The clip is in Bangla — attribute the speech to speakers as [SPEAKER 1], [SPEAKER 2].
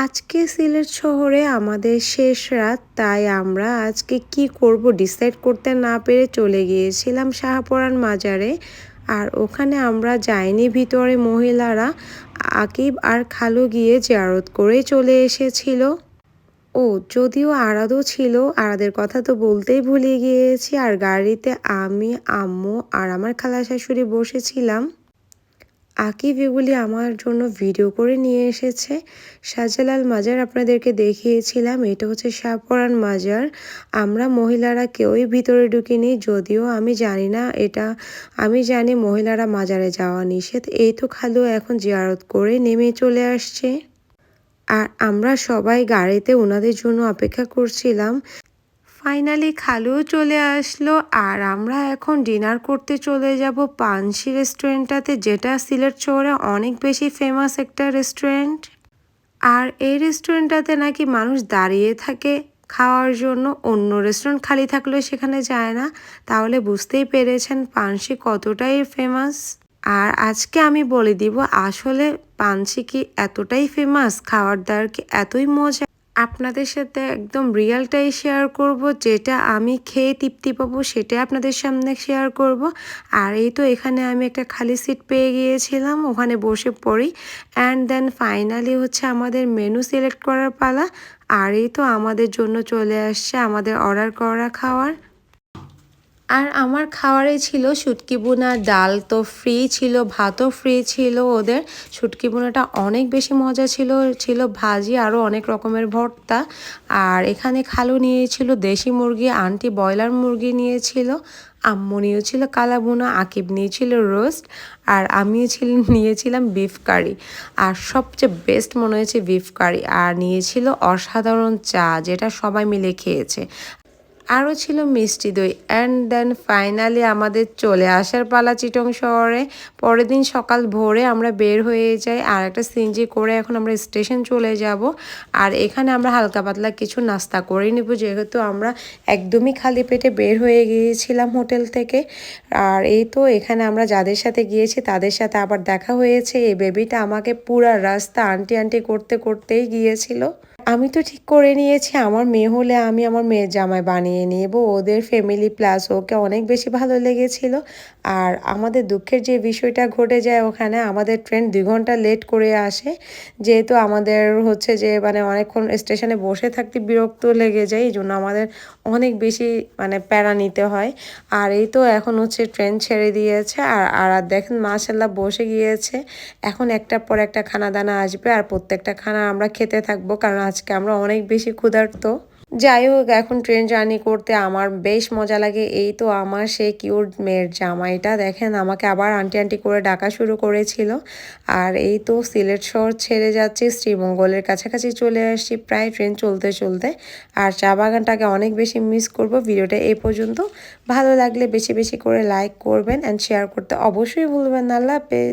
[SPEAKER 1] আজকে সিলেট শহরে আমাদের শেষ রাত, তাই আমরা আজকে কি করব ডিসাইড করতে না পেরে চলে গিয়েছিলাম শাহপরান মাজারে। আর ওখানে আমরা যাইনি ভিতরে, মহিলারা আকিব আর খালু গিয়ে জিয়ারত করে চলে এসেছিল। ও যদিও আরাদও ছিল, আরাদের কথা তো বলতেই ভুলে গিয়েছি। আর গাড়িতে আমি, আম্মু আর আমার খালা শাশুড়ি বসেছিলাম। আকিব এগুলি আমার জন্য ভিডিও করে নিয়ে এসেছে। শাহজালাল মাজার আপনাদেরকে দেখিয়েছিলাম, এটা হচ্ছে শাহপরান মাজার। আমরা মহিলারা কেউই ভিতরে ঢুকিনি, যদিও আমি জানি না এটা, আমি জানি মহিলারা মাজারে যাওয়া নিষেধ। এই তো খালু এখন জিয়ারত করে নেমে চলে আসছে। আর আমরা সবাই গাড়িতে ওনাদের জন্য অপেক্ষা করছিলাম। ফাইনালি খালুও চলে আসলো। আর আমরা এখন ডিনার করতে চলে যাব পানসি রেস্টুরেন্টটাতে, যেটা সিলেট শহরে অনেক বেশি ফেমাস একটা রেস্টুরেন্ট। আর এই রেস্টুরেন্টটাতে নাকি মানুষ দাঁড়িয়ে থাকে খাওয়ার জন্য, অন্য রেস্টুরেন্ট খালি থাকলেও সেখানে যায় না। তাহলে বুঝতেই পেরেছেন পানসি কতটাই ফেমাস। আর আজকে আমি বলে দিব আসলে পানসি কি এতটাই ফেমাস, খাওয়ার দাওয়ার কি এতই মজা। আপনাদের সাথে একদম রিয়েলটাই শেয়ার করব, যেটা আমি খেয়ে তৃপ্তি পাবো সেটাই আপনাদের সামনে শেয়ার করব। আর এই তো এখানে আমি একটা খালি সিট পেয়ে গিয়েছিলাম, ওখানে বসে পড়ি। অ্যান্ড দেন ফাইনালি হচ্ছে আমাদের মেনু সিলেক্ট করার পালা। আর এই তো আমাদের জন্য চলে আসছে আমাদের অর্ডার করা খাওয়ার। আর আমার খাওয়ারে ছিল শুটকি বোনা, ডাল তো ফ্রি ছিল, ভাতও ফ্রি ছিল ওদের। শুটকি বোনাটা অনেক বেশি মজা ছিল, ছিল ভাজি, আরও অনেক রকমের ভর্তা। আর এখানে খালু নিয়েছিল দেশি মুরগি, আন্টি ব্রয়লার মুরগি নিয়েছিল, আম্মু নিয়েছিল কালা বোনা, আকিব নিয়েছিল রোস্ট, আর আমিও নিয়েছিলাম বিফ কারি। আর সবচেয়ে বেস্ট মনে হয়েছে বিফ কারি। আর নিয়েছিল অসাধারণ চা, যেটা সবাই মিলে খেয়েছে। আরও ছিল মিষ্টি দই। অ্যান্ড দেন ফাইনালি আমাদের চলে আসার পালা চিটং শহরে। পরের দিন সকাল ভোরে আমরা বের হয়ে যাই, আর একটা সিএনজি করে এখন আমরা স্টেশন চলে যাব। আর এখানে আমরা হালকা পাতলা কিছু নাস্তা করে নেব, যেহেতু আমরা একদমই খালি পেটে বের হয়ে গিয়েছিলাম হোটেল থেকে। আর এই তো এখানে আমরা যাদের সাথে গিয়েছি তাদের সাথে আবার দেখা হয়েছে। এই বেবিটা আমাকে পুরা রাস্তা আন্টি আন্টি করতে করতেই গিয়েছিল। আমি তো ঠিক করে নিয়েছি আমার মেয়ে হলে আমি আমার মেয়ের জামাই বানিয়ে নেব, ওদের ফ্যামিলি প্লাস ওকে অনেক বেশি ভালো লেগেছিল। আর আমাদের দুঃখের যে বিষয়টা ঘটে যায়, ওখানে আমাদের ট্রেন 2 ঘন্টা লেট করে আসে, যেহেতু আমাদের হচ্ছে যে অনেকক্ষণ স্টেশনে বসে থাকতে বিরক্ত লেগে যায়, এই জন্য আমাদের অনেক বেশি প্যারা নিতে হয়। আর এই তো এখন হচ্ছে ট্রেন ছেড়ে দিয়েছে। আর দেখেন মাশাল্লাহ বসে গিয়েছে। এখন একটার পর একটা খানা দানা আসবে, আর প্রত্যেকটা খানা আমরা খেতে থাকবো, কারণ আজকে আমরা অনেক বেশি ক্ষুধার্ত। যাই হোক, এখন ট্রেন জার্নি করতে আমার বেশ মজা লাগে। এই তো আমার সেই কিউট মেয়ের জামাইটা দেখেন আমাকে আবার আন্টি আন্টি করে ডাকা শুরু করেছিল। আর এই তো সিলেট শহর ছেড়ে যাচ্ছি, শ্রীমঙ্গলের কাছাকাছি চলে আসছি প্রায় ট্রেন চলতে চলতে। আর চা বাগানটাকে অনেক বেশি মিস করব। ভিডিওটা এই পর্যন্ত, ভালো লাগলে বেশি বেশি করে লাইক করবেন অ্যান্ড শেয়ার করতে অবশ্যই ভুলবেন না। আল্লাহ হাফেজ।